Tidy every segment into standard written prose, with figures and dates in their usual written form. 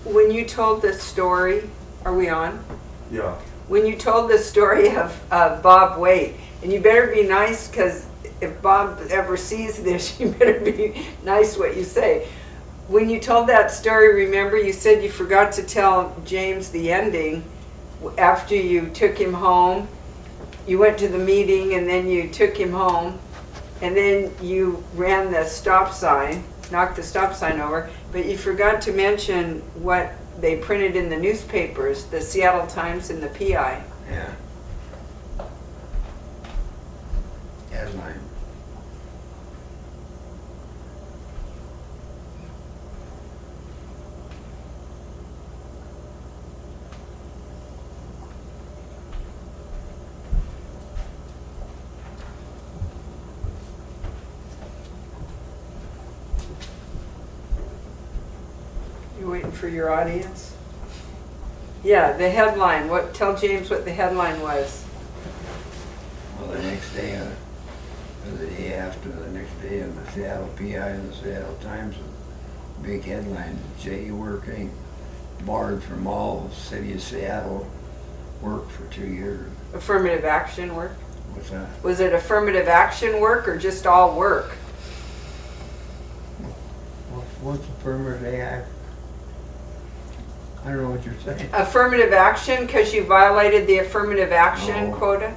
When you told the story, are we on? Yeah. When you told the story of Bob Waite, and you better be nice, because if Bob ever sees this, you better be nice what you say. When you told that story, remember you said you forgot to tell James the ending after you took him home. You went to the meeting and then you took him home, and then you ran the stop sign, knocked the stop sign over, but you forgot to mention what they printed in the newspapers, the Seattle Times and the PI. Yeah. Headline. You waiting for your audience? Yeah, the headline. What? Tell James what the headline was. Well, the next day, or the day after, the next day in the Seattle PI and the Seattle Times, a big headline, J working, barred from all city of Seattle work for 2 years. Affirmative action work. What's that? Was it affirmative action work or just all work? What's affirmative act? I don't know what you're saying. Affirmative action because you violated the affirmative action No. quota,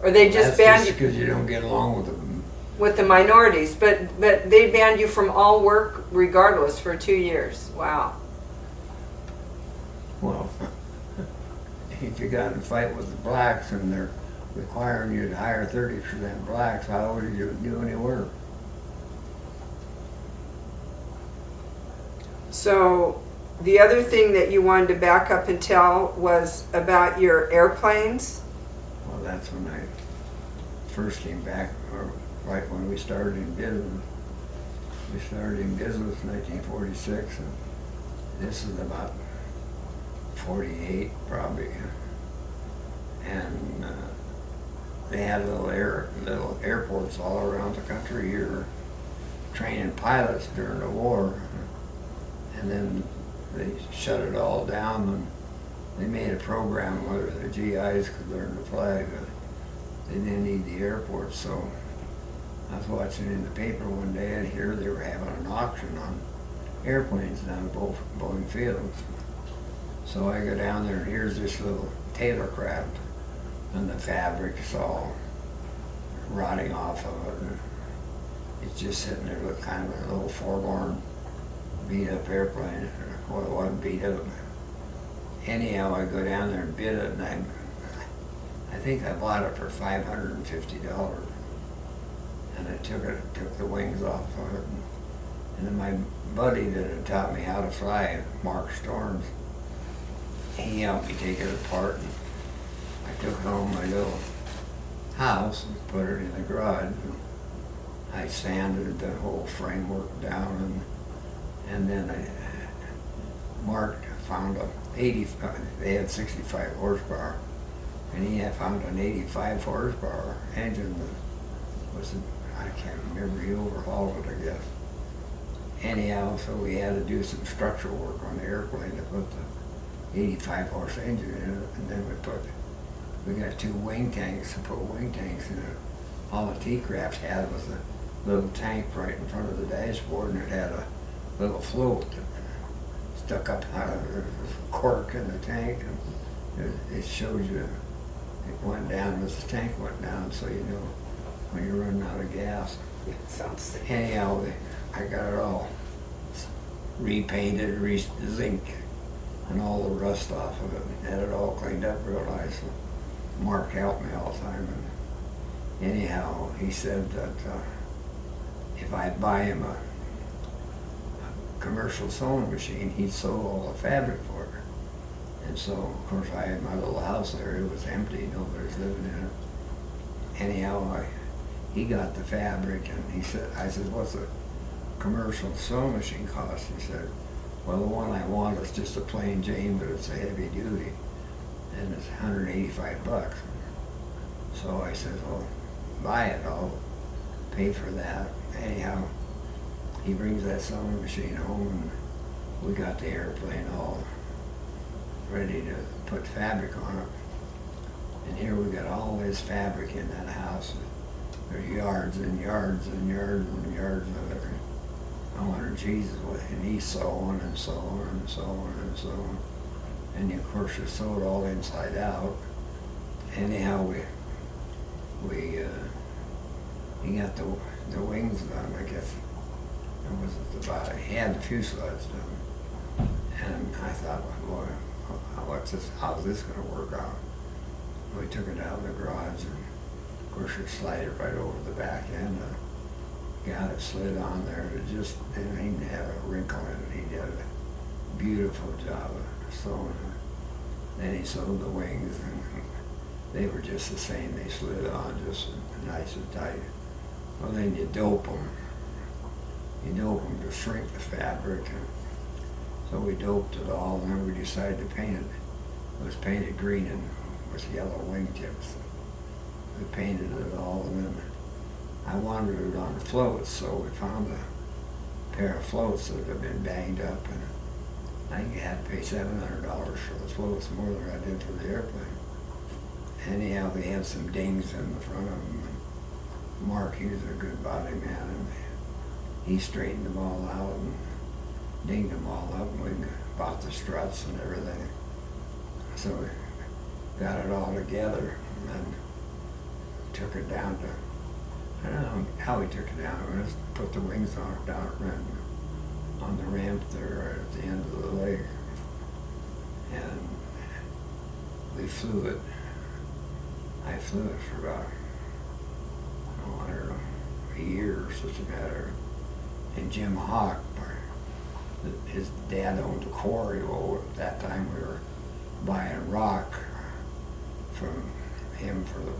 or they just banned That's you because you don't get along with them. with the minorities, but they banned you from all work regardless for 2 years. Wow. Well, if you got in a fight with the blacks and they're requiring you to hire 30% blacks, how would you do any work? So the other thing that you wanted to back up and tell was about your airplanes. Well, that's when I first came back, or right when we started in business. We started in business in 1946, and this is about 48 probably. And they had little airports all around the country here, training pilots during the war. And then they shut it all down, and they made a program where the GIs could learn to fly, but they didn't need the airport. So I was watching in the paper one day, and here they were having an auction on airplanes down at Boeing Fields. So I go down there, and here's this little Taylor craft, and the fabric's all rotting off of it. And it's just sitting there with kind of a little forlorn, beat up airplane. Well, it wasn't beat up. Anyhow, I go down there and bid it, and I think I bought it for $550. And I took the wings off of it. And then my buddy that had taught me how to fly, Mark Storms, he helped me take it apart. And I took home my little house and put it in the garage. I sanded the whole framework down, and then Mark found they had 65 horsepower, and he had found an 85 horsepower engine that was, I can't remember, he overhauled it, I guess. Anyhow, so we had to do some structural work on the airplane to put the 85 horse engine in it, and then we got 2 wing tanks to put wing tanks in it. All the T-Craft had was a little tank right in front of the dashboard, and it had a little float that stuck up out of the cork in the tank, and it shows you it went down as the tank went down, so you know when you're running out of gas. Sounds sick. Anyhow, I got it all repainted, zinc, and all the rust off of it. Had it all cleaned up real nice. Mark helped me all the time. And anyhow, he said that if I'd buy him a commercial sewing machine, he'd sew all the fabric for her. And so, of course, I had my little house there. It was empty. Nobody's living in it. Anyhow, he got the fabric, and I said, what's a commercial sewing machine cost? He said, well, the one I want is just a plain Jane, but it's a heavy duty, and it's $185. So I said, well, buy it. I'll pay for that. Anyhow, he brings that sewing machine home, and we got the airplane all ready to put fabric on it. And here we got all this fabric in that house. There's yards and yards and yards and yards of it. I wonder, Jesus, and he's sewing and sewing and sewing and sewing. And of course you sew it all inside out. Anyhow, he got the wings done, I guess. It was about, he had the fuselage done. And I thought, boy, how's this gonna work out? We took it out of the garage, and of course you slide it right over the back end. Got it slid on there. It just didn't even have a wrinkle in it. He did a beautiful job of sewing it. Then he sewed the wings, and they were just the same. They slid on just nice and tight. Well, then you dope them. You dope them to shrink the fabric. And so we doped it all, and then we decided to paint it. It was painted green and with yellow wingtips. We painted it all, and then I wandered it on floats, so we found a pair of floats that had been banged up, and I think you had to pay $700 for the floats, more than I did for the airplane. Anyhow, they had some dings in the front of them. And Mark, he was a good body man, and he straightened them all out and dinged them all up, and we bought the struts and everything. So we got it all together, and then took it down to, I don't know how we took it down. We just put the wings on it down on the ramp there right at the end of the lake. And we flew it. I flew it for about, I don't know, a year or such a matter. And Jim Hawk, his dad owned a quarry. Well, at that time we were buying rock from him for the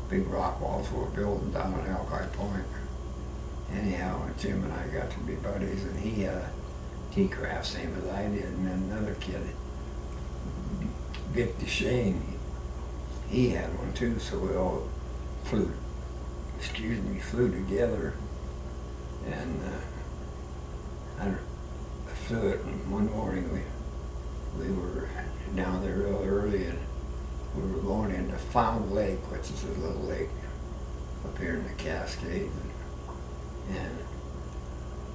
big rock walls we were building down at Alki Point. Anyhow, Jim and I got to be buddies, and he had a T-craft, same as I did, and then another kid, Vic DeShane, he had one too, so we all flew together, and I flew it, and one morning we were down there real early, and we were going into Found Lake, which is a little lake up here in the Cascades, and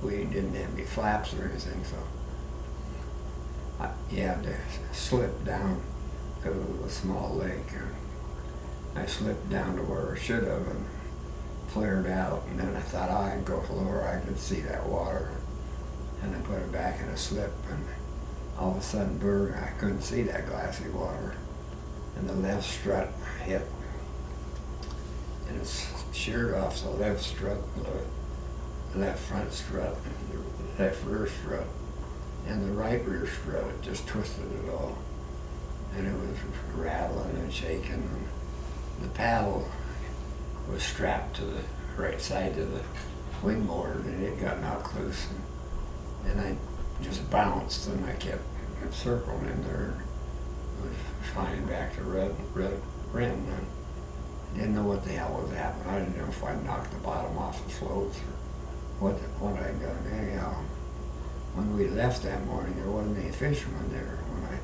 we didn't have any flaps or anything, so you had to slip down because it was a small lake. And I slipped down to where I should have and flared out, and then I thought, oh, I'd go lower, I could see that water, and I put it back in a slip, and all of a sudden, I couldn't see that glassy water. And the left strut hit, and it's sheared off the left strut, the left front strut, and the left rear strut, and the right rear strut. It just twisted it all, and it was rattling and shaking. And the paddle was strapped to the right side of the wingboard, and it got knocked loose, and I just bounced, and I kept circling in there. Was flying back to Red Rim, and I didn't know what the hell was happening. I didn't know if I knocked the bottom off the floats or what I'd done. Anyhow, when we left that morning, there wasn't any fishermen there. When I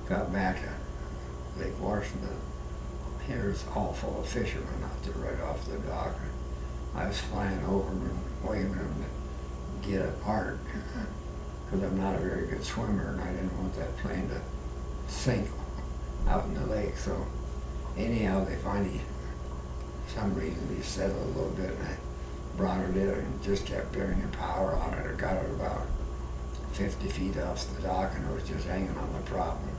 got back to Lake Washington, here was all full of fishermen out there right off the dock. I was flying over them and waving them to get apart because I'm not a very good swimmer, and I didn't want that plane to sink out in the lake. So anyhow, they finally, for some reason, they settled a little bit, and I brought it in and just kept bearing power on it. I got it about 50 feet off the dock, and it was just hanging on the prop. And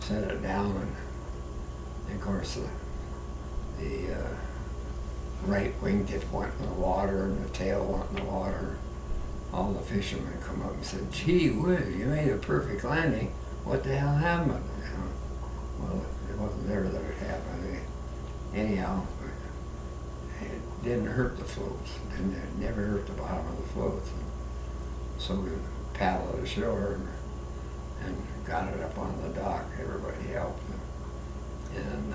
set it down, and of course the right wingtip went in the water, and the tail went in the water. All the fishermen come up and said, "Gee whiz, you made a perfect landing. What the hell happened?" Well, it wasn't there that it happened. Anyhow, it didn't hurt the floats, and it never hurt the bottom of the floats. So we paddled ashore and got it up on the dock. Everybody helped, and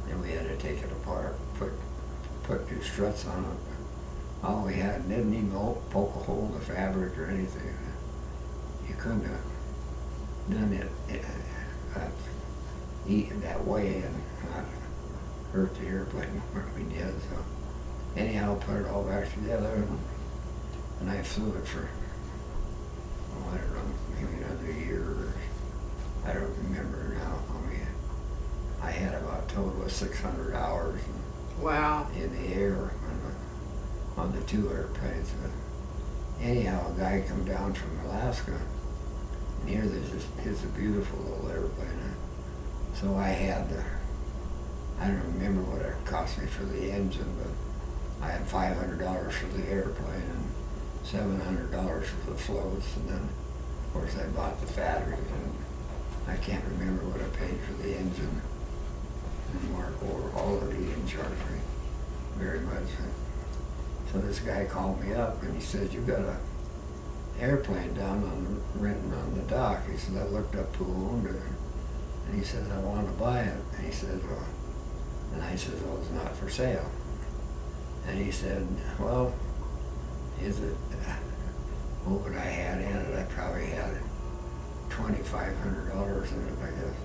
then we had to take it apart, put new struts on it. All we had didn't even poke a hole in the fabric or anything. you couldn't have done it eating that way and not hurt the airplane where we did. So anyhow, put it all back together, and I flew it for, oh, I don't know, maybe another year, or I don't remember now. I mean, I had about a total of 600 hours Wow. in the air on the two airplanes. Anyhow, a guy come down from Alaska, and here it's a beautiful little airplane. So I had, I don't remember what it cost me for the engine, but I had $500 for the airplane and $700 for the floats, and then of course I bought the battery, and I can't remember what I paid for the engine. And Mark Overhaul, he didn't charge me very much. So this guy called me up and he said, "You got a airplane down on renting on the dock." He said, "I looked up who owned it." And he says, "I want to buy it." And he said, "Well," and I said, "Well, it's not for sale." And he said, "Well, is it, what would I had in it? I probably had $2,500 in it, I guess."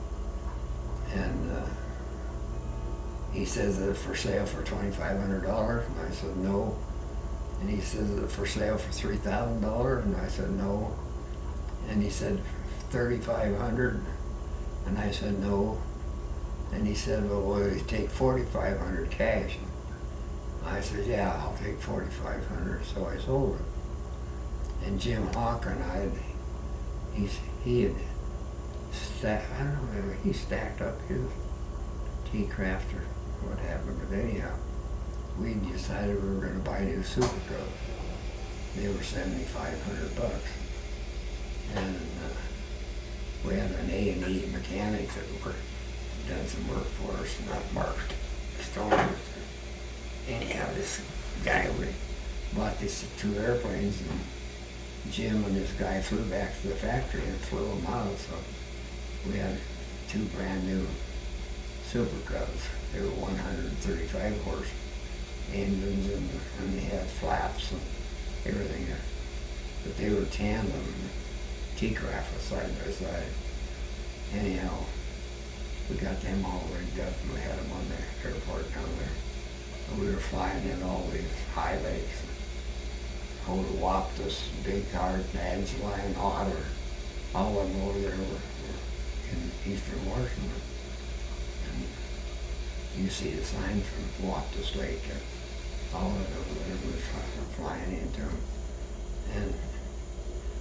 And he says, "Is it for sale for $2,500? And I said, "No." And he says, "Is it for sale for $3,000? And I said, "No." And he said, $3,500? And I said, "No." And he said, "Well, will you take $4,500 cash?" I said, "Yeah, I'll take $4,500. So I sold it. And Jim Hawk and he had stacked, I don't know whether he stacked up his T-Craft or what happened, but anyhow, we decided we were going to buy new Super Cubs. They were $7,500. And we had an A&E mechanic that done some work for us, not Mark Stone. Anyhow, this guy, we bought these two airplanes, and Jim and this guy flew back to the factory and flew them out. So we had two brand new Super Cubs. They were 135 horse engines, and they had flaps and everything. But they were tandem. T-Craft was side by side. Anyhow, we got them all rigged up, and we had them on the airport down there. And we were flying in all these high lakes. Over Waptus, Big Heart, Angeline, Otter, all of them over there were in eastern Washington. And you see the sign from Waptus Lake, all of it over there, we were flying into them. And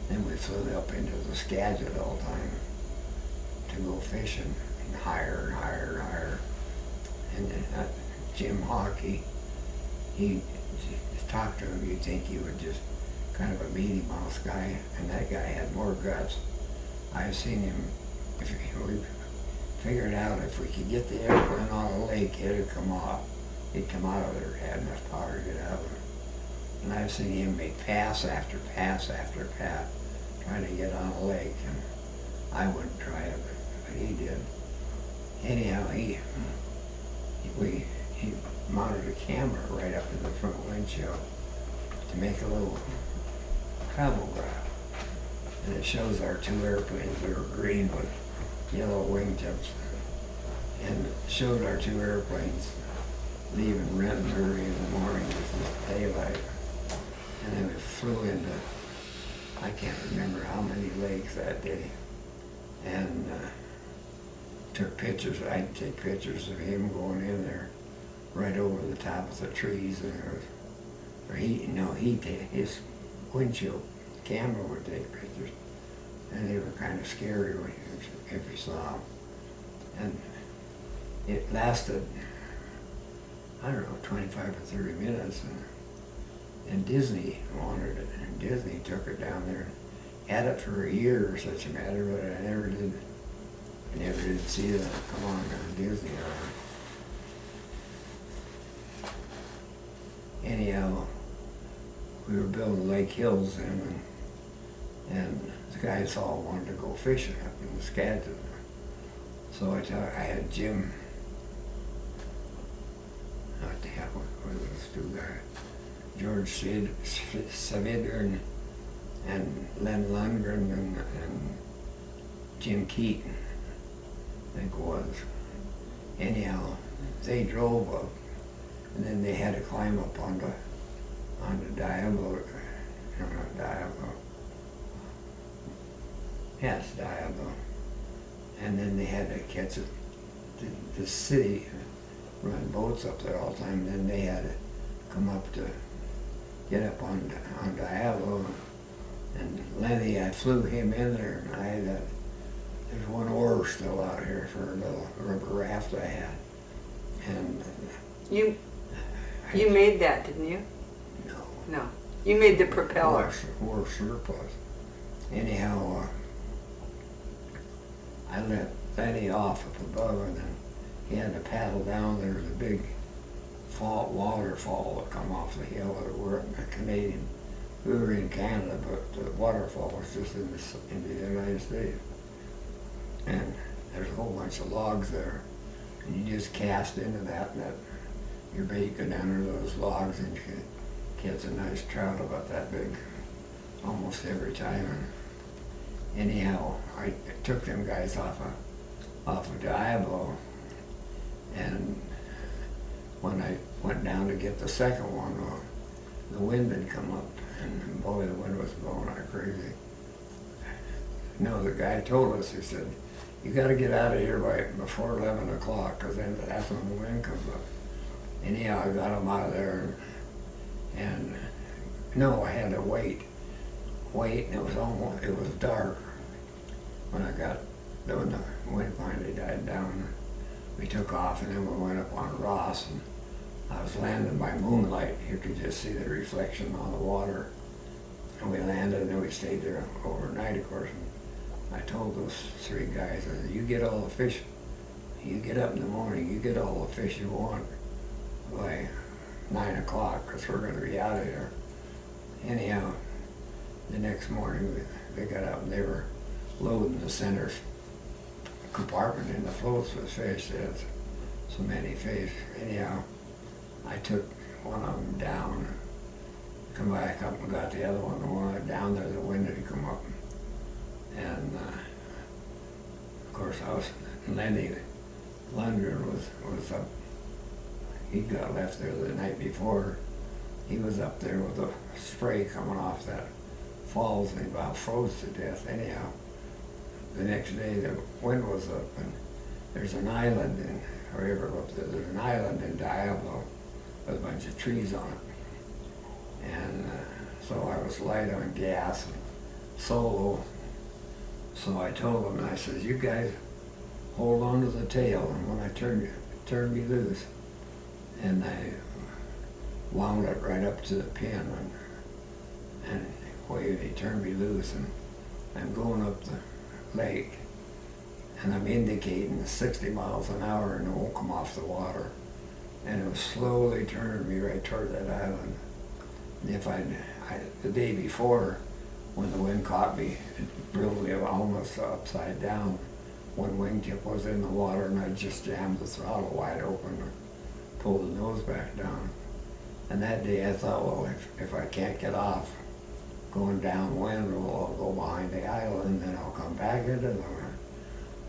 then we flew up into the Skagit all the time to go fishing, and higher and higher and higher. And then Jim Hawk, he talked to him, you'd think he was just kind of a meaty mouse guy, and that guy had more guts. I've seen him, we figured out if we could get the airplane on a lake, it'd come off. He'd come out of there, had enough power to get out of it. And I've seen him make pass after pass after pass, trying to get on a lake, and I wouldn't try it, but he did. Anyhow, he mounted a camera right up in the front windshield to make a little travel graph. And it shows our two airplanes. They were green with yellow wingtips. And it showed our two airplanes leaving Renton early in the morning with this daylight. And then we flew into, I can't remember how many lakes that day. And took pictures. I'd take pictures of him going in there right over the top of the trees. And there was, or his windshield camera would take pictures. And they were kind of scary when if you saw them. And it lasted, I don't know, 25 or 30 minutes. And Disney wanted it. And Disney took it down there and had it for a year or such a matter, but I never did see it come on Disney. Anyhow, we were building Lake Hills then, and the guys all wanted to go fishing up in the Skagit. So I had Jim, what the hell was this two guys? George Savider and Len Lundgren and Jim Keaton, I think it was. Anyhow, they drove up, and then they had to climb up on the Diablo, not Diablo. Yes, Diablo. And then they had to catch it. The city run boats up there all the time. Then they had to come up to get up on Diablo. And Lenny, I flew him in there, and I had there's one oar still out here for a little rubber raft I had. And You made that, didn't you? no. No. You made the propeller. War surplus. Anyhow, I let Lenny off up above, and then he had to paddle down. There was a big waterfall that come off the hill. We're in Canadian. We were in Canada, but the waterfall was just in the United States. And there's a whole bunch of logs there, and you just cast into that, and your bait go down into those logs, and you can catch a nice trout about that big almost every time. And anyhow, I took them guys off of Diablo, and when I went down to get the second one, the wind had come up, and boy, the wind was blowing like crazy. No, the guy told us, he said, you got to get out of here before 11 o'clock, because then that's when the wind comes up. Anyhow, I got him out of there, and no, I had to wait, and it was dark when the wind finally died down. We took off, and then we went up on Ross, and I was landing by moonlight. You could just see the reflection on the water. And we landed, and then we stayed there overnight, of course. And I told those three guys, I said, you get all the fish, you get up in the morning, you get all the fish you want by 9 o'clock, because we're going to be out of here. Anyhow, the next morning, they got up, and they were loading the center compartment in the floats with fish. They had so many fish. Anyhow, I took one of them down, come back up and got the other one. The one down there, the wind had come up. And of course, Lenny Lundgren was up. He got left there the night before. He was up there with the spray coming off that falls, and he about froze to death. Anyhow, the next day the wind was up, and there's an island there's an island in Diablo with a bunch of trees on it. And so I was light on gas and solo. So I told them, I said, you guys hold on to the tail, and when I turn me loose. And I wound it right up to the pin, and he turned me loose, and I'm going up the lake, and I'm indicating 60 miles an hour, and it won't come off the water. And it was slowly turning me right toward that island. And if the day before, when the wind caught me, it blew me almost upside down. One wingtip was in the water, and I just jammed the throttle wide open and pulled the nose back down. And that day I thought, well, if I can't get off going downwind, well, I'll go behind the island, and then I'll come back into the wind.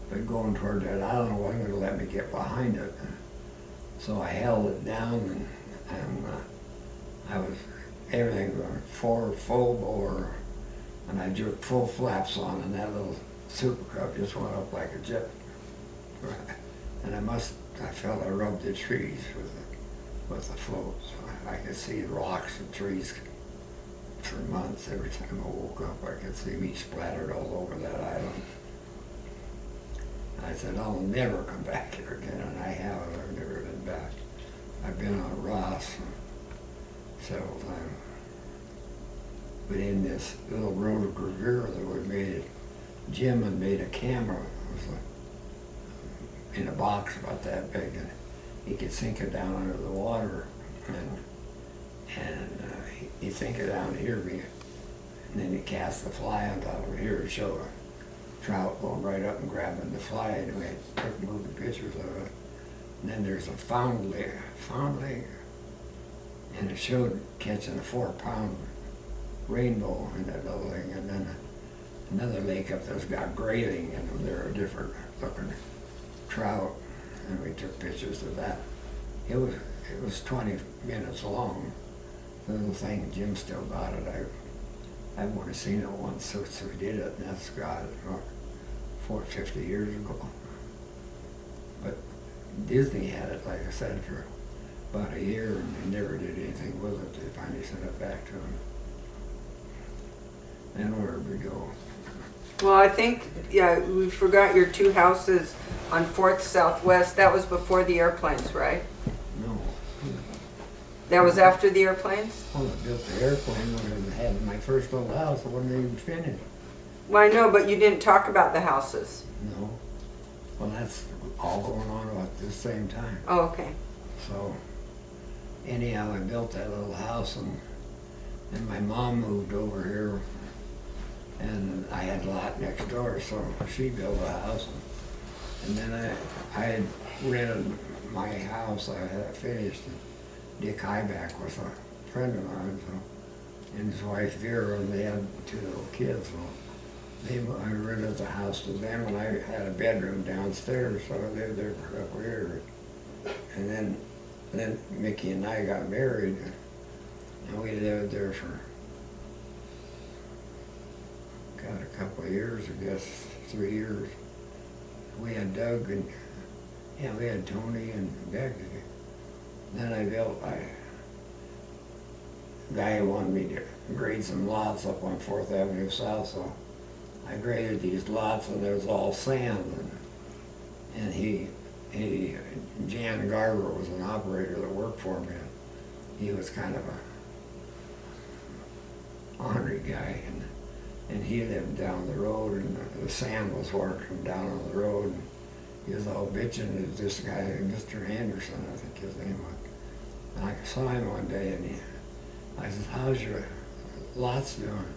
But going toward that island wasn't going to let me get behind it. So I held it down, and I was everything going full bore, and I jerked full flaps on, and that little Super Cub just went up like a jet. And I felt I rubbed the trees with the floats. I could see rocks and trees for months. Every time I woke up, I could see me splattered all over that island. I said, I'll never come back here again, and I haven't. I've never been back. I've been on Ross several times. But in this little Rota Gravure that we made, Jim had made a camera. It was in a box about that big, and he could sink it down under the water, and he'd sink it down here, and then he'd cast the fly on top of here to show a trout going right up and grabbing the fly, and we took moving pictures of it. And then there's a foundling, and it showed catching a 4-pounder rainbow in that little thing, and then another lake up there's got grayling in them. They're a different looking trout, and we took pictures of that. It was 20 minutes long. The little thing, Jim still got it. I've only seen it once since we did it, and that's got it 50 years ago. But Disney had it, like I said, for about a year, and they never did anything with it. They finally sent it back to them. Then where did we go? Well, I think, yeah, we forgot your 2 houses on 4th Southwest. That was before the airplanes, right? No. That was after the airplanes? Well, I built the airplane when I had my first little house. It wasn't even finished. Well, I know, but you didn't talk about the houses. No. Well, that's all going on at the same time. Oh, okay. So, anyhow, I built that little house, and my mom moved over here, and I had a lot next door, so she built a house. And then I had rented my house. I had finished. Dick Hyback was a friend of mine, so, and his wife Vera, and they had 2 little kids. So I rented the house to them, and I had a bedroom downstairs, so I lived there for a couple of years. And then Mickey and I got married, and we lived there for a couple of years, I guess, 3 years. We had Doug and we had Tony and Becky. Then I built a guy who wanted me to grade some lots up on 4th Avenue South, so I graded these lots, and there was all sand. And Jan Garber was an operator that worked for me. He was kind of a ornery guy, and he lived down the road, and the sand was working down on the road. And he was all bitching at this guy, Mr. Anderson, I think his name was. And I saw him one day, and I said, "How's your lots doing?"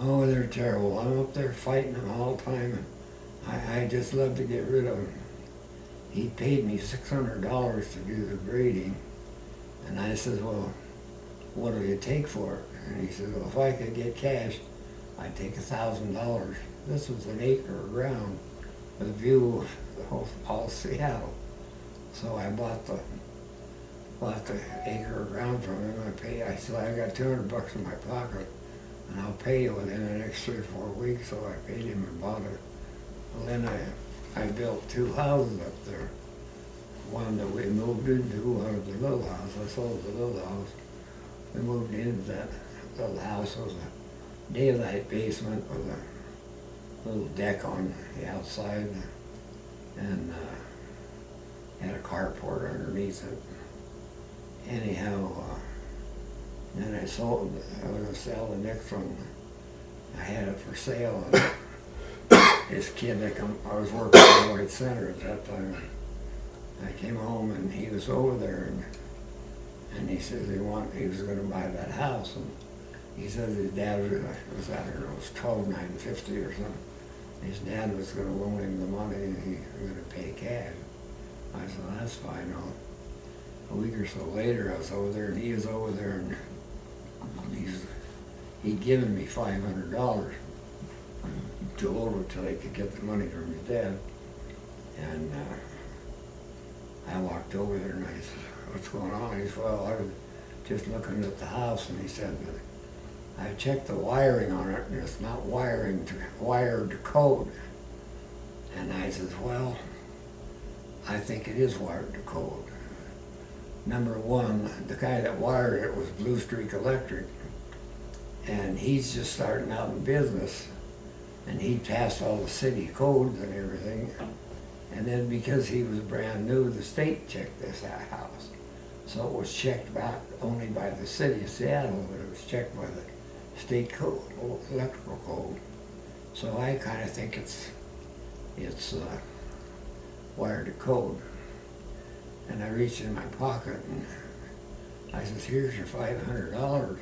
"Oh, they're terrible. I'm up there fighting them all the time, and I just love to get rid of them." He paid me $600 to do the grading, and I said, "Well, what do you take for it?" And he said, "Well, if I could get cash, I'd take $1,000. This was an acre of ground with a view of all Seattle. So I bought the acre of ground from him. I said, "I got $200 in my pocket, and I'll pay you within the next 3 or 4 weeks." So I paid him and bought it. Well, then I built 2 houses up there. One that we moved into, one of the little house. I sold the little house. We moved into that little house. It was a daylight basement with a little deck on the outside, and had a carport underneath it. Anyhow, then I was going to sell the next one. I had it for sale, and this kid I was working at the White Center at that time. I came home, and he was over there, and he says he was going to buy that house, and he said his dad was I don't know, it was $12,950 or something. His dad was going to loan him the money, and he was going to pay cash. I said, "Well, that's fine." Well, a week or so later, I was over there, and he was over there, and he'd given me $500 to hold it till he could get the money from his dad. And I walked over there, and I said, "What's going on?" He said, "Well, I was just looking at the house," and he said, "I checked the wiring on it, and it's not wired to code." And I said, "Well, I think it is wired to code. Number one, the guy that wired it was Blue Streak Electric, and he's just starting out in business, and he passed all the city codes and everything. And then because he was brand new, the state checked this house. So it was checked not only by the city of Seattle, but it was checked by the state code, electrical code. So I kind of think it's wired to code." And I reached in my pocket, and I said, "Here's your $500.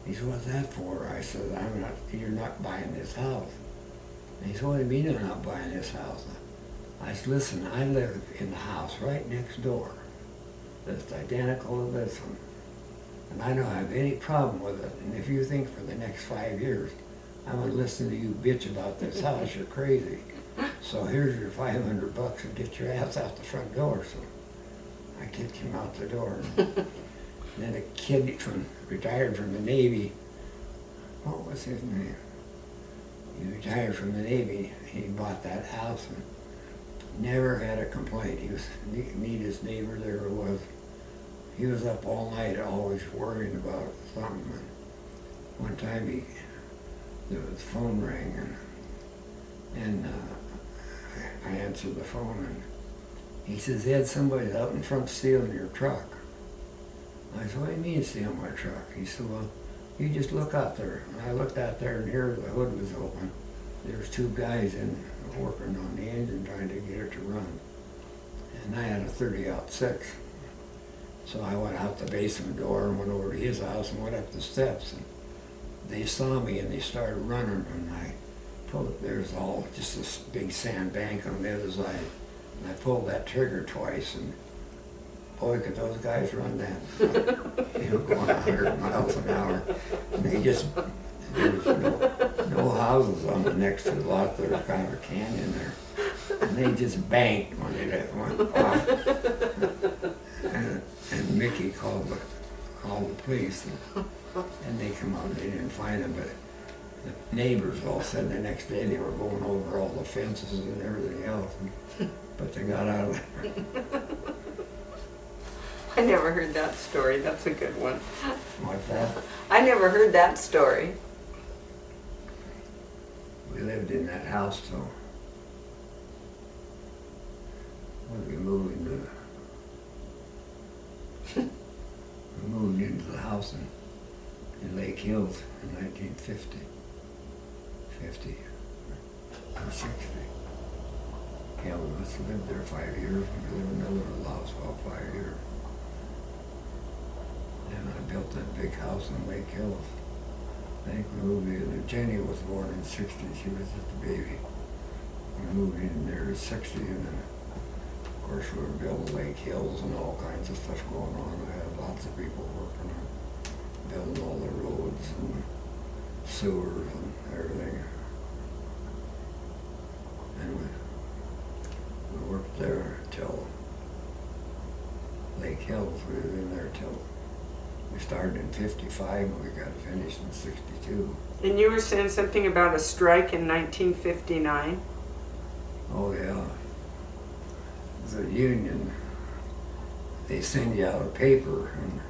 He said, "What's that for?" I said, "You're not buying this house." And he said, "What do you mean I'm not buying this house?" I said, "Listen, I live in the house right next door that's identical to this one. and I don't have any problem with it. And if you think for the next 5 years, I'm gonna listen to you bitch about this house, you're crazy. So here's your $500 and get your ass out the front door. So I kicked him out the door. And then a kid retired from the Navy, what was his name? He retired from the Navy. He bought that house and never had a complaint. He was the neatest neighbor there ever was. He was up all night always worrying about something. And one time the phone rang and I answered the phone and he says, Ed, somebody's out in front stealing your truck. I said, what do you mean stealing my truck? He said, well, you just look out there. And I looked out there and here the hood was open. There's two guys in working on the engine trying to get it to run. And I had a 30-06. So I went out the basement door and went over to his house and went up the steps. And they saw me and they started running and I pulled, there's all just this big sand bank on the other side. And I pulled that trigger twice and boy, could those guys run that. They were going 100 miles an hour. And they just, there was no houses on the next to the lot. There was kind of a canyon there. And they just banked when they went off. And Mickey called the police and they come out and they didn't find him. But the neighbors all said the next day they were going over all the fences and everything else. But they got out of there. I never heard that story. That's a good one. Like that. I never heard that story. We lived in that house till when we moved into the house in Lake Hills in 1950, 50 or 60. Yeah, we must have lived there 5 years. We lived in another house about 5 years. And I built that big house in Lake Hills. I think we moved in, Jenny was born in 60, she was just a baby. We moved in there in 60 and then of course we were building Lake Hills and all kinds of stuff going on. I had lots of people working on building all the roads and sewers and everything. And we worked there till Lake Hills, we were in there till we started in 55 and we got finished in 62. And you were saying something about a strike in 1959? Oh yeah. The union, they send you out a paper and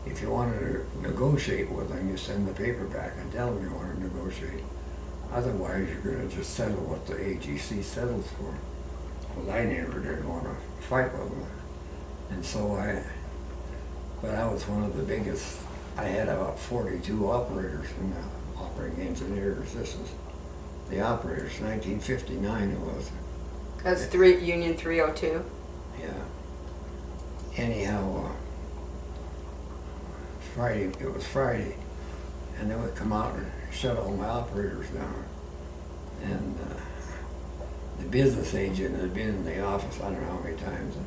if you wanted to negotiate with them, you send the paper back and tell them you want to negotiate. Otherwise, you're going to just settle what the AGC settles for. Well, I never did want to fight with them. And so but I was one of the biggest. I had about 42 operators in the operating engineers. This is the operators, 1959 it was. That's Union 302? Yeah. Anyhow, Friday, it was Friday, and they would come out and shut all my operators down. And the business agent had been in the office, I don't know how many times. And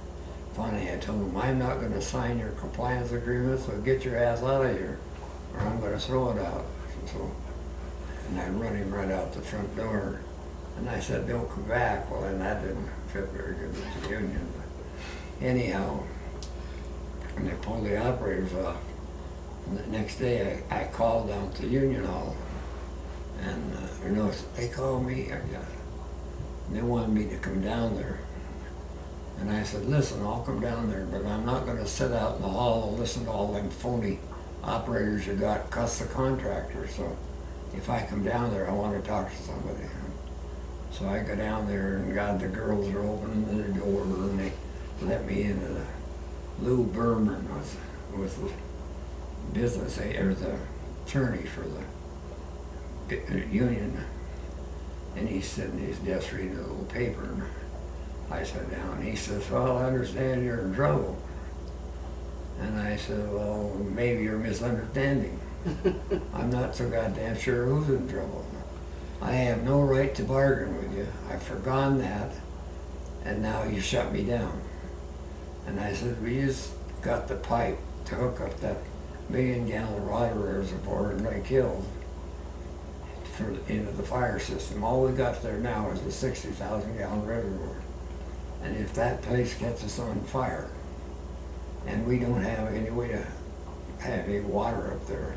finally, I told him, I'm not going to sign your compliance agreement, so get your ass out of here, or I'm going to throw it out. And I run him right out the front door. And I said, don't come back. Well, then that didn't fit very good with the union. But anyhow, and they pulled the operators off. And the next day, I called down to Union Hall. And they called me. And they wanted me to come down there. And I said, listen, I'll come down there, but I'm not going to sit out in the hall and listen to all them phony operators you got cuss the contractor. So if I come down there, I want to talk to somebody. So I go down there, and God, the girls are opening the door, and they let me in. Lou Berman was the business or the attorney for the union, and he's sitting at his desk reading a little paper. And I sat down, and he says, well, I understand you're in trouble. And I said, well, maybe you're misunderstanding. I'm not so goddamn sure who's in trouble. I have no right to bargain with you. I've forgone that, and now you shut me down. And I said, we just got the pipe to hook up that million-gallon water reservoir in Lake Hills into the fire system. All we got there now is a 60,000-gallon reservoir. And if that place catches on fire, and we don't have any way to have any water up there,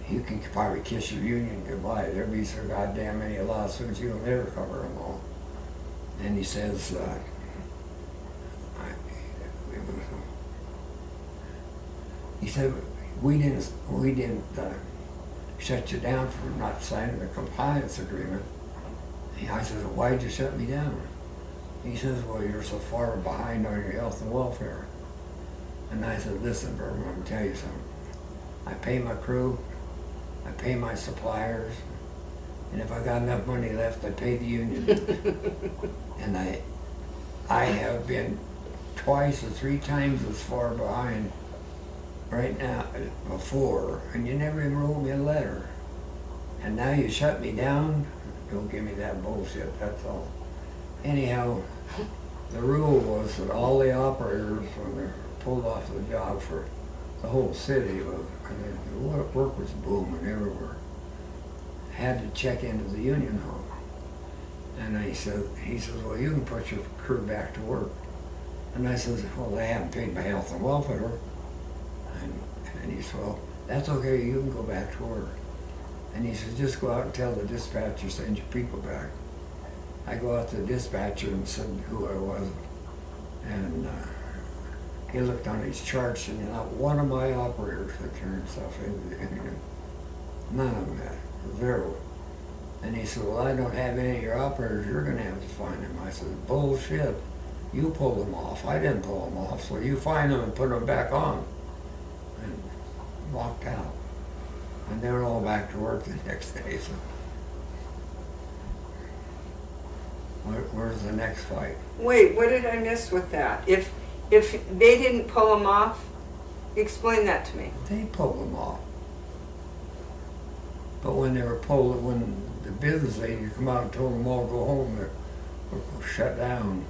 you can probably kiss your union goodbye. There'll be so goddamn many lawsuits, you'll never cover them all. And he says, he said, we didn't shut you down for not signing the compliance agreement. And I said, why'd you shut me down? He says, well, you're so far behind on your health and welfare. And I said, listen, Berman, I'm gonna tell you something. I pay my crew, I pay my suppliers, and if I got enough money left, I pay the union. And I have been twice or 3 times as far behind right now before, and you never even wrote me a letter. And now you shut me down? Don't give me that bullshit, that's all. Anyhow, the rule was that all the operators, when they're pulled off the job for the whole city, the work was booming everywhere, had to check into the union hall. And he says, well, you can put your crew back to work. And I says, well, they haven't paid my health and welfare. And he said, well, that's okay, you can go back to work. And he says, just go out and tell the dispatcher, send your people back. I go out to the dispatcher and said who I was. And he looked on his charts, and not one of my operators had turned himself into the union. None of them had, 0. And he said, well, I don't have any of your operators, you're gonna have to find them. I said, bullshit, you pulled them off. I didn't pull them off, so you find them and put them back on. And walked out. And they were all back to work the next day. So where's the next fight? Wait, what did I miss with that? If they didn't pull them off, explain that to me. They pulled them off. But when they were pulled, when the business lady come out and told them all to go home, they were shut down.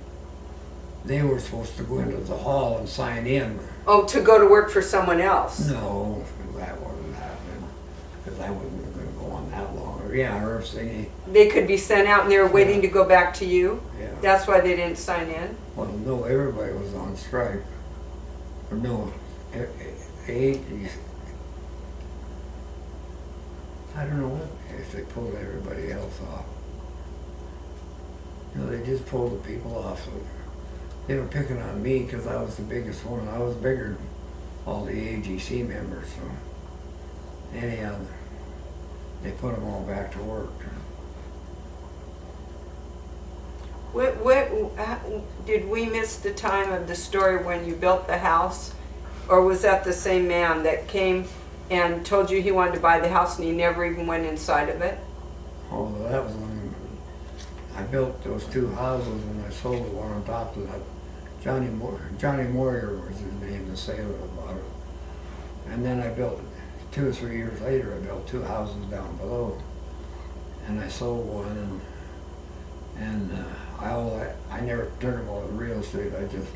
They were supposed to go into the hall and sign in. Oh, to go to work for someone else? No, that wasn't happening, because I wasn't going to go on that long. Or, yeah, or if they could be sent out and they were waiting to go back to you? Yeah. That's why they didn't sign in? Well, no, everybody was on strike. Or no, 8, I don't know what, if they pulled everybody else off. You know, they just pulled the people off. So they were picking on me because I was the biggest one. I was bigger than all the AGC members. So anyhow, they put them all back to work. Did we miss the time of the story when you built the house? Or was that the same man that came and told you he wanted to buy the house and he never even went inside of it? Oh, that was when I built those 2 houses and I sold the one on top of that. Johnny Moyer was his name, the sailor about it. And then I built, 2 or 3 years later, I built 2 houses down below. And I sold one, and I never turned them over to real estate. I just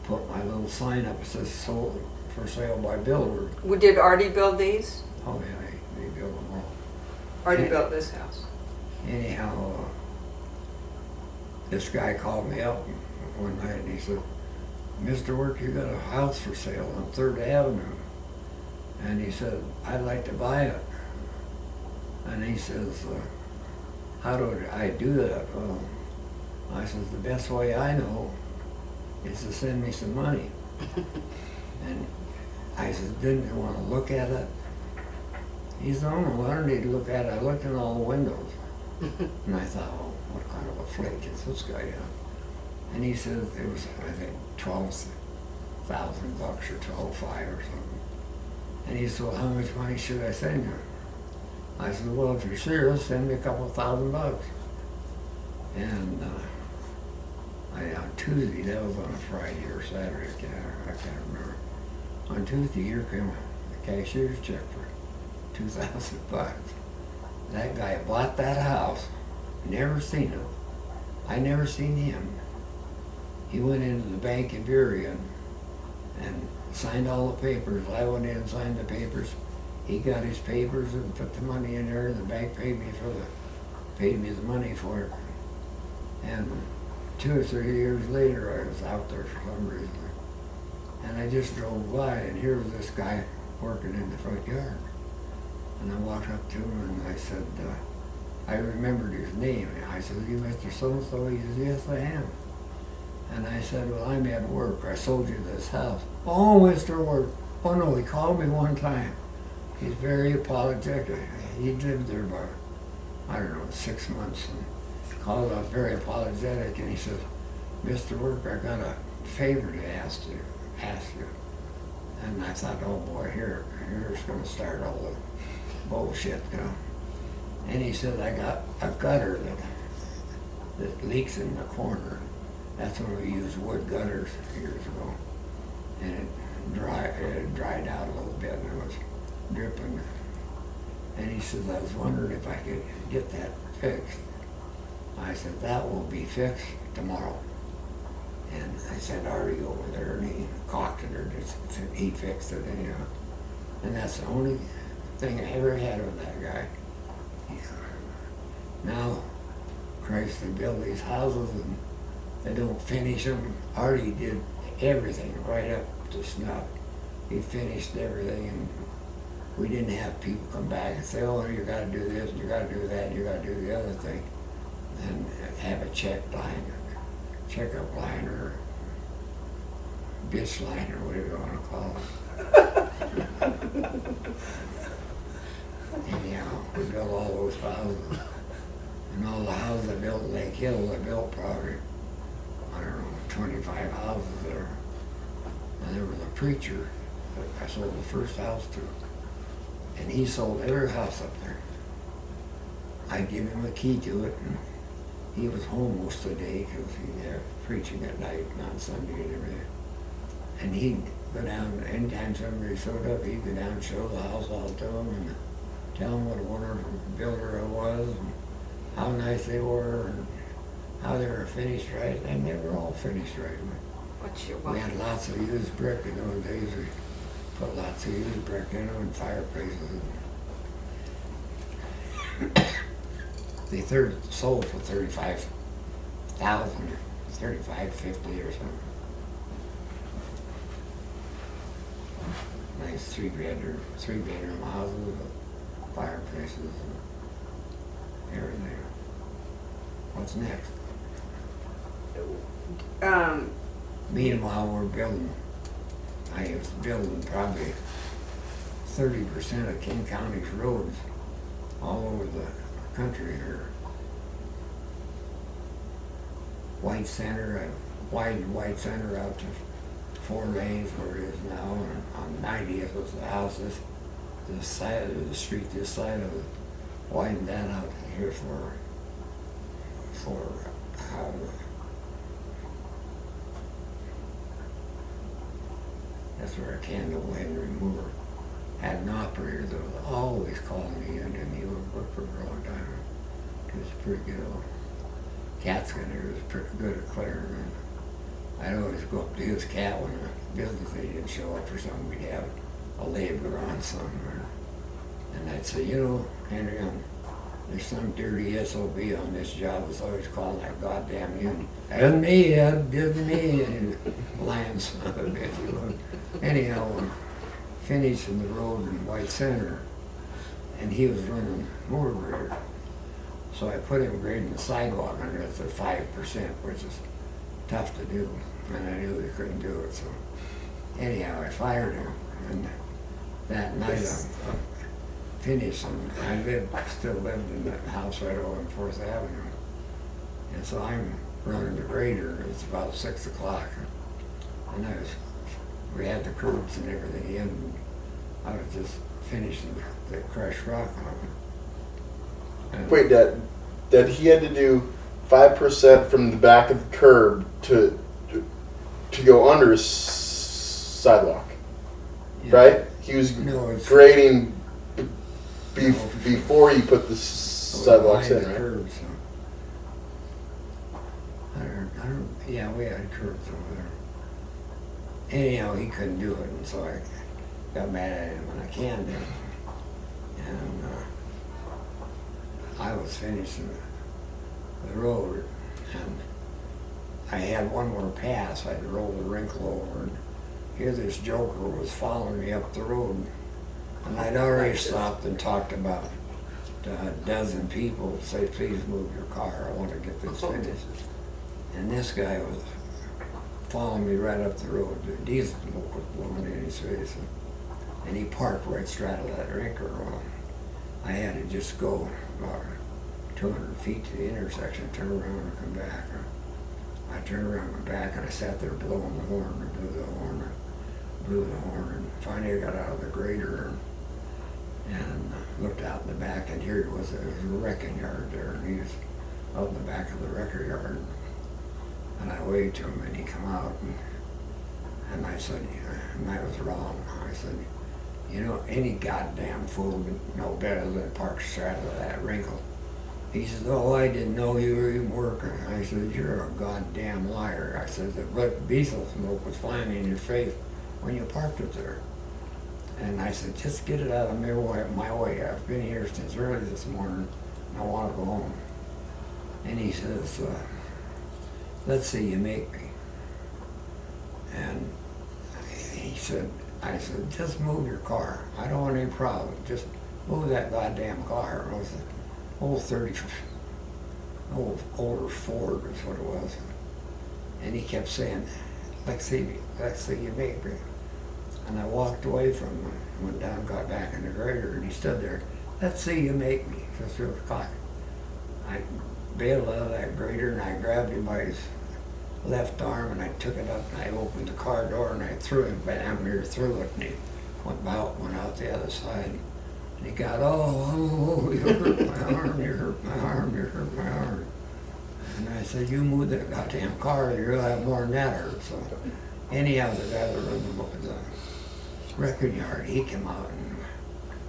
put my little sign up that says sold for sale by builder. Did Artie build these? Oh yeah, they built them all. Artie built this house. Anyhow, this guy called me up one night and he said, Mr. Work, you got a house for sale on 3rd Avenue. And he said, I'd like to buy it. And he says, how do I do that? Well, I says, the best way I know is to send me some money. And I said, didn't you want to look at it? He said, oh no, I don't need to look at it. I looked in all the windows. And I thought, oh, what kind of a flake is this guy in? And he said it was, I think, $12,000 or $12,500 or something. And he said, well, how much money should I send you? I said, well, if you're serious, send me a couple $1,000. And on Tuesday, that was on a Friday or Saturday, I can't remember. On Tuesday, here came a cashier's check for $2,000. That guy bought that house, never seen him. I never seen him. He went into the bank in Burien and signed all the papers. I went in and signed the papers. He got his papers and put the money in there, and the bank paid me the money for it. And 2 or 3 years later, I was out there for some reason. And I just drove by, and here was this guy working in the front yard. And I walked up to him, and I said, I remembered his name. I said, "You Mr. So-and-so?" He says, "Yes, I am." And I said, "Well, I'm at work. I sold you this house." "Oh, Mr. Work." "Oh, no, he called me one time." He's very apologetic. He lived there about, I don't know, 6 months. And called up very apologetic, and he says, "Mr. Work, I got a favor to ask you. And I thought, oh boy, here's going to start all the bullshit, you know. And he said, "I got a gutter that leaks in the corner." That's when we used wood gutters years ago. And it dried out a little bit, and it was dripping. And he says, "I was wondering if I could get that fixed." I said, "That will be fixed tomorrow." And I sent Artie over there, and he caulked it, or he fixed it anyhow. And that's the only thing I ever had with that guy. Now, Christ, they build these houses and they don't finish them. Artie did everything right up to snuff. He finished everything, and we didn't have people come back and say, "Oh, you gotta do this, you gotta do that, you gotta do the other thing," and have a checkup line, or bitch line, or whatever you want to call it. Anyhow, we built all those houses. And all the houses I built in Lake Hill, I built probably, I don't know, 25 houses there. And there was a preacher that I sold the first house to. And he sold every house up there. I'd give him a key to it, and he was home most of the day because he had preaching at night and on Sunday and everything. And he'd go down, anytime somebody showed up, he'd go down and show the house all to them and tell them what a wonderful builder I was, and how nice they were, and how they were finished right. And they were all finished right. What's your We had lots of used brick in those days. We put lots of used brick in them, and fireplaces. They sold for $35,000, $35.50 or something. Nice three-bedroom houses with fireplaces and everything. What's next? Meanwhile, I was building probably 30% of King County's roads all over the country here. White Center, I widened White Center out to 4 lanes where it is now, and on 90th was the houses. This side of the street, this side of it, widened that out here for that's where Candle Henry Moore had an operator that was always calling me in, and he worked for a long time. He was pretty good. Catskin, he was pretty good at clearing. And I'd always go up to his cat when a business they didn't show up for something. We'd have a laborer on somewhere. And I'd say, "You know, Henry, there's some dirty SOB on this job that's always calling that goddamn union." "That's me, that isn't me." And lying son of a bitch. Anyhow, finishing the road in White Center, and he was running motor grader. So I put him grading the sidewalk under it at 5%, which is tough to do, and I knew he couldn't do it. So anyhow, I fired him, and that night I finished, and I still lived in that house right over on 4th Avenue. And so I'm running the grader, and it's about 6 o'clock, and we had the curbs and everything in, and I was just finishing the crushed rock on it. And Wait, Dad, he had to do 5% from the back of the curb to go under his sidewalk, yeah. right? He was No, it's grading before you put the sidewalks in, the right? curbs, so. I don't, yeah, we had curbs over there. anyhow, he couldn't do it, and so I got mad at him, and I canned him. And I was finishing the road, and I had one more pass. I'd roll the wrinkle over, and here this joker was following me up the road, and I'd already stopped and talked about a dozen people to say, please move your car, I want to get this finished. And this guy was following me right up the road. The diesel smoke was blowing in his face, and he parked right straddle that drinker. Well, I had to just go about 200 feet to the intersection, turn around and come back. I turned around and went back, and I sat there blowing the horn, and blew the horn, and blew the horn, and finally I got out of the grader and looked out in the back, and here there was a wrecking yard there, and he was out in the back of the wrecker yard. And I waved to him, and he come out, and I said, and I was wrong. I said, you know, any goddamn fool would know better than park straddle of that wrinkle. He says, oh, I didn't know you were even working. I said, you're a goddamn liar. I said, the diesel smoke was flying in your face when you parked it there. And I said, just get it out of my way. I've been here since early this morning, and I want to go home. And he says, let's see you make me. And he said, I said, just move your car. I don't want any problem. Just move that goddamn car. It was an older Ford is what it was. And he kept saying, let's see you make me. And I walked away from him, went down, got back in the grader, and he stood there. Let's see you make me. Just through the clock. I bailed out of that grader, and I grabbed him by his left arm, and I took it up, and I opened the car door, and I threw him damn near through it, and he went out the other side. And he got, oh, you hurt my arm, you hurt my arm, you hurt my arm. And I said, you move that goddamn car, you'll have more than that hurt. So anyhow, the guy that run the record yard, he came out, and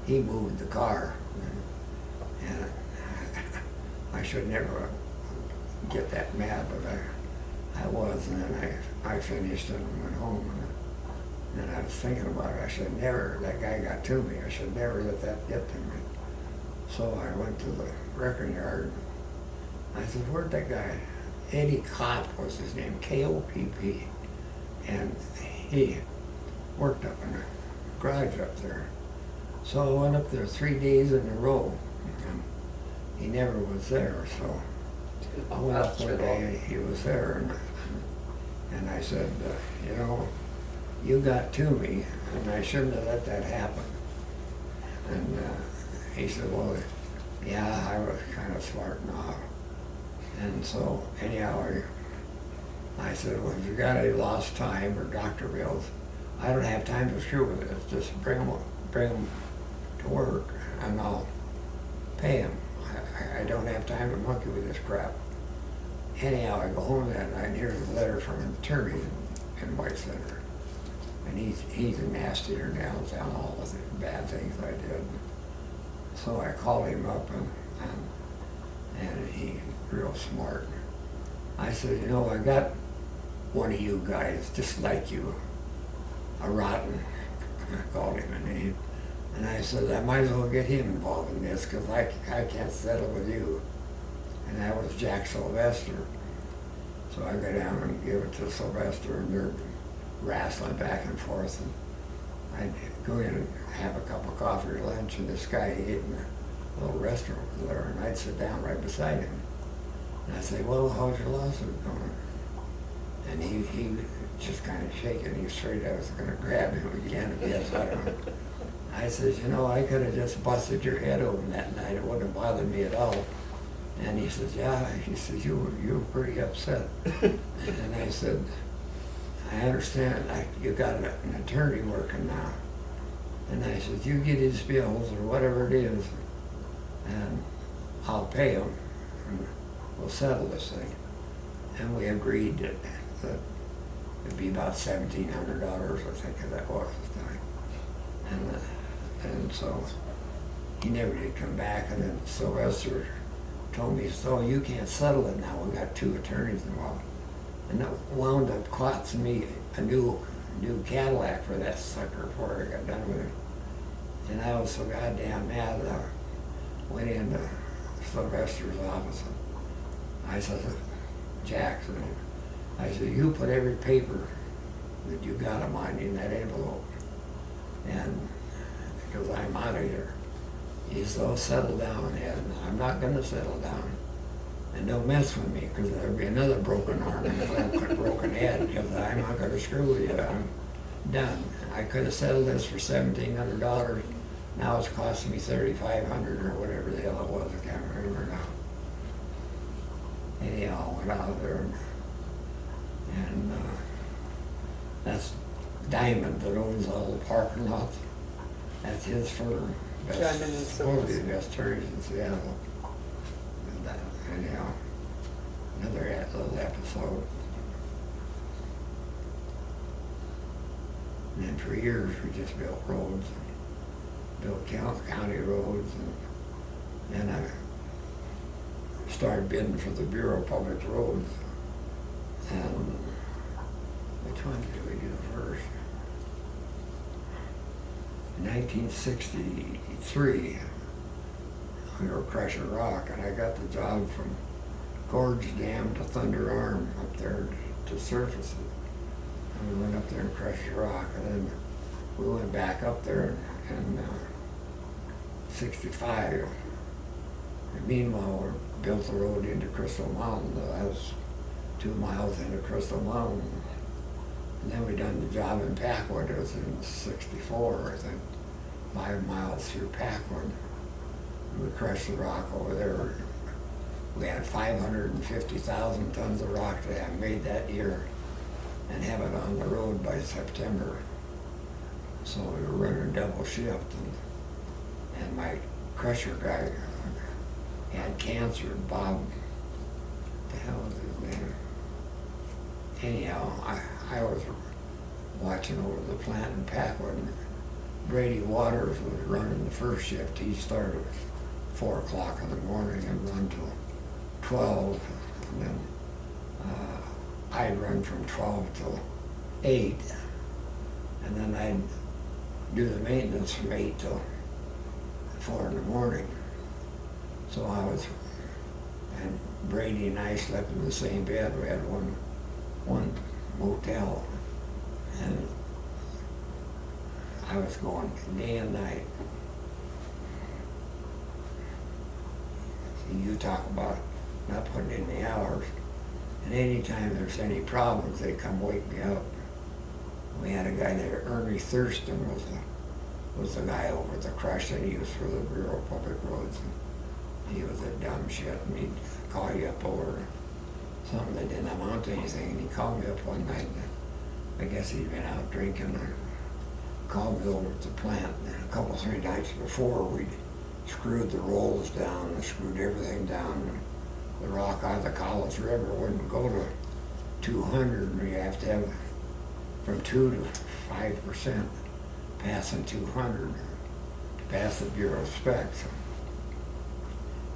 he moved the car. And I should never get that mad, but I was, and then I finished and went home. And then I was thinking about it. I should never, that guy got to me. I should never let that get to me. So I went to the record yard. I said, where'd that guy? Eddie Kopp was his name, K-O-P-P. And he worked up in the garage up there. So I went up there 3 days in a row. And he never was there, so I went up one day and he was there, and I said, you know, you got to me, and I shouldn't have let that happen. And he said, well, yeah, I was kind of smart and all. And so anyhow, I said, well, if you got any lost time or doctor bills, I don't have time to screw with this. Just bring them to work, and I'll pay them. I don't have time to monkey with this crap. Anyhow, I go home that night, and here's a letter from an attorney in White Center. And he's a nastier nails down all the bad things I did. So I called him up, and he's real smart. I said, you know, I got one of you guys just like you, a rotten, I called him a name. And I said, I might as well get him involved in this, because I can't settle with you. And that was Jack Sylvester. So I go down and give it to Sylvester, and they're wrestling back and forth. And I'd go in and have a cup of coffee or lunch, and this guy ate in a little restaurant there, and I'd sit down right beside him. And I'd say, well, how's your lawsuit going? And he just kind of shaking. He was afraid I was going to grab him again. Yes, I don't know. I says, you know, I could have just busted your head open that night. It wouldn't have bothered me at all. And he says, yeah. He says, you were pretty upset. And I said, I understand. You got an attorney working now. And I said, you get his bills or whatever it is, and I'll pay him, and we'll settle this thing. And we agreed that it'd be about $1,700, I think that was the time. And so he never did come back, and then Sylvester told me, so you can't settle it now, we got 2 attorneys involved. And that wound up costing me a new new Cadillac for that sucker before I got done with it. And I was so goddamn mad that I went into Sylvester's office. And I said, Jackson, I said, you put every paper that you got of mine in that envelope. And because I'm out of here. He said, oh, settle down, Ed. I'm not going to settle down. And don't mess with me, because there'll be another broken arm and a broken head, because I'm not going to screw with you. I'm done. I could have settled this for $1,700. Now it's costing me $3,500 or whatever the hell it was. I can't remember now. Anyhow, I went out there, and that's Diamond that owns all the parking lots. That's his firm. Diamond and Supposedly Silverstein. the best attorneys in Seattle. And that, anyhow, another little episode. And then for years we just built roads, built county roads, and I started bidding for the Bureau of Public Roads. And which one did we do first? In 1963, we were crushing rock, and I got the job from Gorge Dam to Thunder Arm up there to surface it. And we went up there and crushed the rock, and then we went back up there in 65. And meanwhile, we built the road into Crystal Mountain. That was 2 miles into Crystal Mountain. And then we done the job in Packwood. It was in 64, I think, 5 miles through Packwood. And we crushed the rock over there. We had 550,000 tons of rock to have made that year and have it on the road by September. So we were running double shift, and my crusher guy had cancer. Bob, what the hell was his name? Anyhow, I was watching over the plant in Packwood. Brady Waters was running the first shift. He started at 4 o'clock in the morning and run till 12. And then I'd run from 12 till 8. And then I'd do the maintenance from 8 till 4 in the morning. So I was, and Brady and I slept in the same bed. We had one motel, and I was going day and night. You talk about not putting in the hours, and anytime there's any problems, they come wake me up. We had a guy there, Ernie Thurston was the guy over at the crush that he was for the Bureau of Public Roads. And he was a dumb shit, and he'd call you up over something that didn't amount to anything, and he called me up one night, and I guess he'd been out drinking, and called me over at the plant. And a couple, 3 nights before, we'd screwed the rolls down and screwed everything down. And the rock out of the College River wouldn't go to 200, and you have to have from 2 to 5% passing 200 to pass the Bureau specs.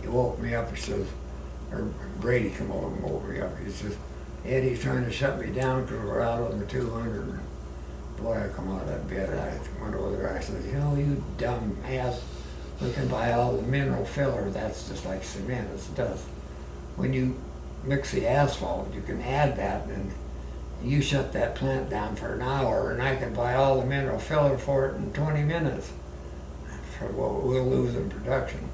He woke me up, he says, or Brady come over and woke me up. He says, Eddie's trying to shut me down because we're out on the 200. Boy, I come out of that bed, I went over there, I said, you know, you dumb ass, we can buy all the mineral filler, that's just like cement, it's dust. When you mix the asphalt, you can add that, and you shut that plant down for an hour, and I can buy all the mineral filler for it in 20 minutes for what we'll lose in production.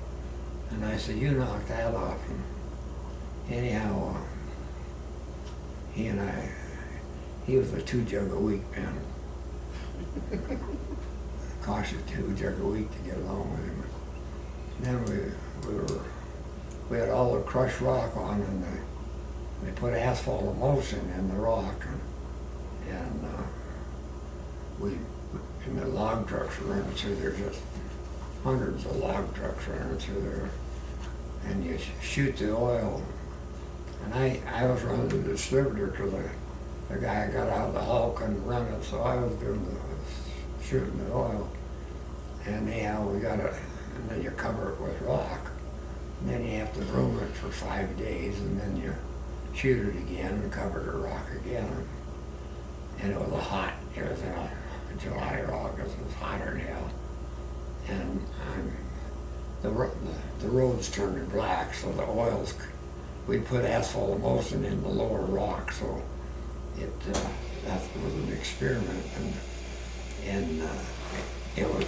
And I said, you knock that off. And anyhow, he and I, he was a 2 jug a week man. Cost you 2 jug a week to get along with him. And then we had all the crushed rock on, and they put asphalt emulsion in the rock, and and the log trucks were running through there, just hundreds of log trucks running through there, and you shoot the oil. And I was running the distributor because the guy got out of the hall couldn't run it, so I was doing shooting the oil. And anyhow, we got it, and then you cover it with rock, and then you have to broom it for 5 days, and then you shoot it again and cover the rock again. And it was a hot it was in July or August, it was hotter than hell. And the roads turned black, so the oils, we put asphalt emulsion in the lower rock, so that was an experiment, and it was,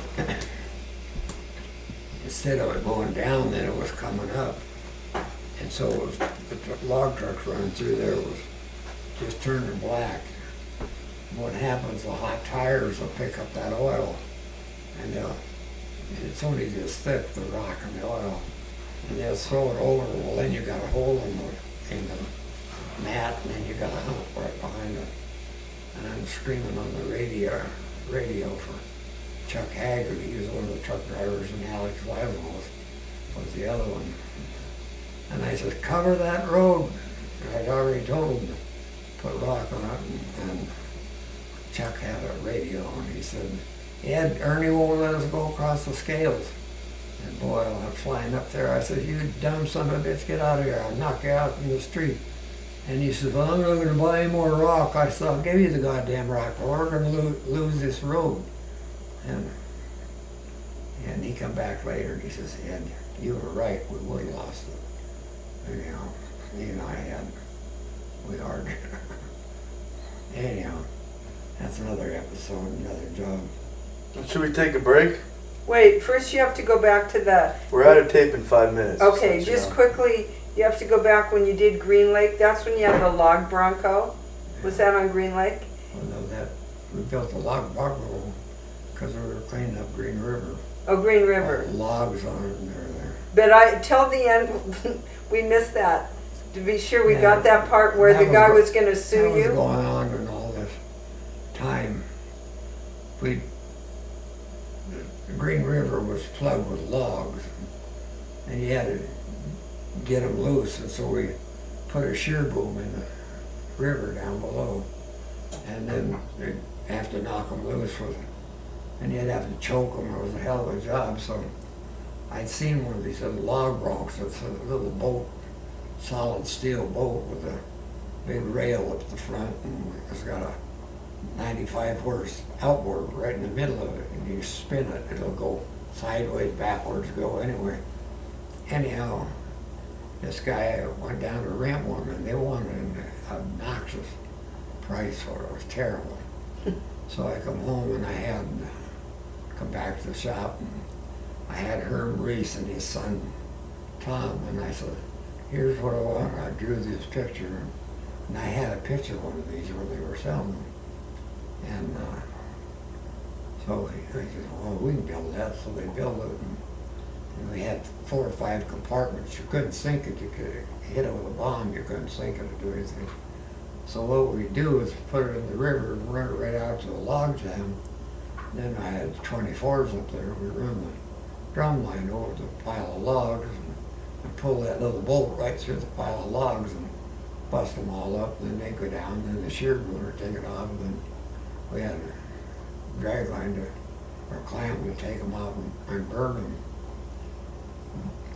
instead of it going down, then it was coming up. And so it was, the log trucks running through there was just turning black. And what happens, the hot tires will pick up that oil, and it's only this thick, the rock and the oil, and they'll throw it over. Well, then you got a hole in the mat, and then you got a hump right behind it. And I'm screaming on the radio for Chuck Haggard. He was one of the truck drivers, and Alex Lyman was the other one. And I said, cover that road. And I'd already told him to put rock on it, and Chuck had a radio, and he said, Ed, Ernie won't let us go across the scales. And boy, I went flying up there. I said, you dumb son of a bitch, get out of here. I'll knock you out in the street. And he said, well, I'm not going to buy any more rock. I said, I'll give you the goddamn rock, or we're going to lose this road. And he come back later, and he says, Ed, you were right. We would have lost it. Anyhow, he and I we argued. Anyhow, that's another episode, another job. Should we take a break? Wait, first you have to go back to the, We're out of tape in 5 minutes. okay, so just you know. quickly, you have to go back when you did Green Lake. That's when you had the log Bronco. Was that on Green Lake? Well, no, we built a log bungalow because we were cleaning up Green River. Oh, Green River. All the logs on it and everything. But till the end, we missed that. To be sure, we Yeah. got that part where That the was guy go- was gonna That sue was you. going on in all this time. The Green River was plugged with logs, and you had to get them loose, and so we put a shear boom in the river down below, and then you'd have to knock them loose and you'd have to choke them. It was a hell of a job. So I'd seen one of these little log broncs. It's a little boat, solid steel boat with a big rail up the front, and it's got a 95 horse outboard right in the middle of it, and you spin it, it'll go sideways, backwards, go anywhere. Anyhow, this guy went down to rent one, and they wanted an obnoxious price for it. It was terrible. So I come home, and I had come back to the shop, and I had Herm Reese and his son Tom, and I said, here's what I want. I drew this picture, and I had a picture of one of these where they were selling them. And so they said, well, we can build that. So they built it, and we had 4 or 5 compartments. You couldn't sink it. You could hit it with a bomb. You couldn't sink it or do anything. So what we do is put it in the river and run it right out to the log jam. And then I had 24s up there. We run the drum line over the pile of logs and pull that little bolt right through the pile of logs and bust them all up. And then they go down, and then the shear boom would take it off, and then we had a drag line or clamp to take them out and burn them.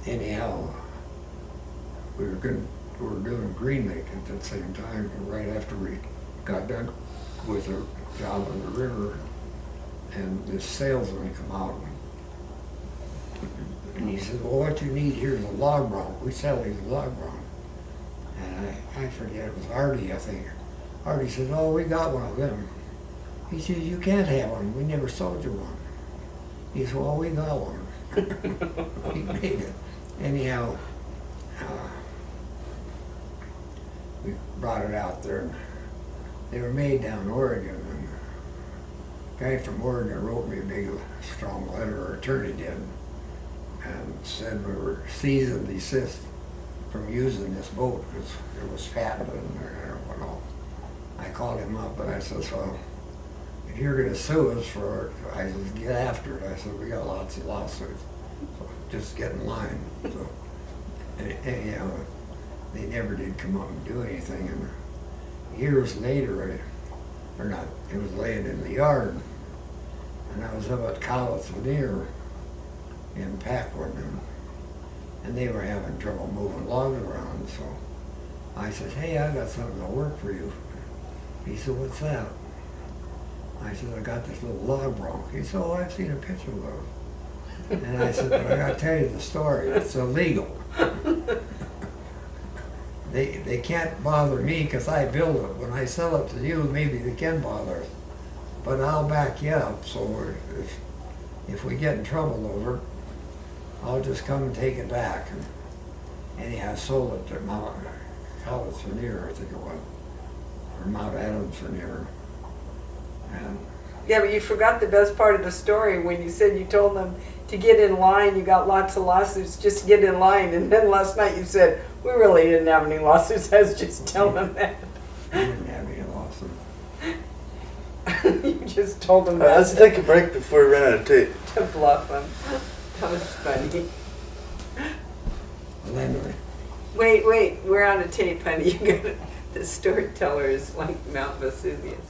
Anyhow, we were doing Green Lake at the same time, right after we got done with our job on the river, and this salesman come out, and he said, well, what you need here is a log bronc. We sell these log bronc. And I forget, it was Artie, I think. Artie says, oh, we got one of them. He says, you can't have one. We never sold you one. He said, well, we got one. He made it. Anyhow, we brought it out there. And they were made down in Oregon. And the guy from Oregon wrote me a big, strong letter, or attorney did, and said we were cease and desist from using this boat because it was patented and everything all. I called him up and I said, well, if you're going to sue us for it, I said, get after it. I said, we got lots of lawsuits, so just get in line. So, anyhow, they never did come up and do anything. And years later, it was laying in the yard, and I was up at Cowlitz Veneer in Packwood, and they were having trouble moving logs around. So I said, hey, I got something that'll work for you. He said, what's that? I said, I got this little log broke. He said, oh, I've seen a picture of it. And I said, but I gotta tell you the story. It's illegal. They can't bother me because I build it. When I sell it to you, maybe they can bother us. But I'll back you up, so if we get in trouble over it, I'll just come and take it back. And anyhow, I sold it to Mount College Veneer, I think it was, or Mount Adams Veneer. And Yeah, but you forgot the best part of the story when you said you told them to get in line. You got lots of lawsuits, just get in line. And then last night you said, we really didn't have any lawsuits. I was just telling them that. we didn't have any lawsuit. You just told them Alright, let's that take a break before we run out of tape. to bluff them. That was funny. Well, anyway, Wait, we're on a tape, honey. You got the storyteller is like Mount Vesuvius.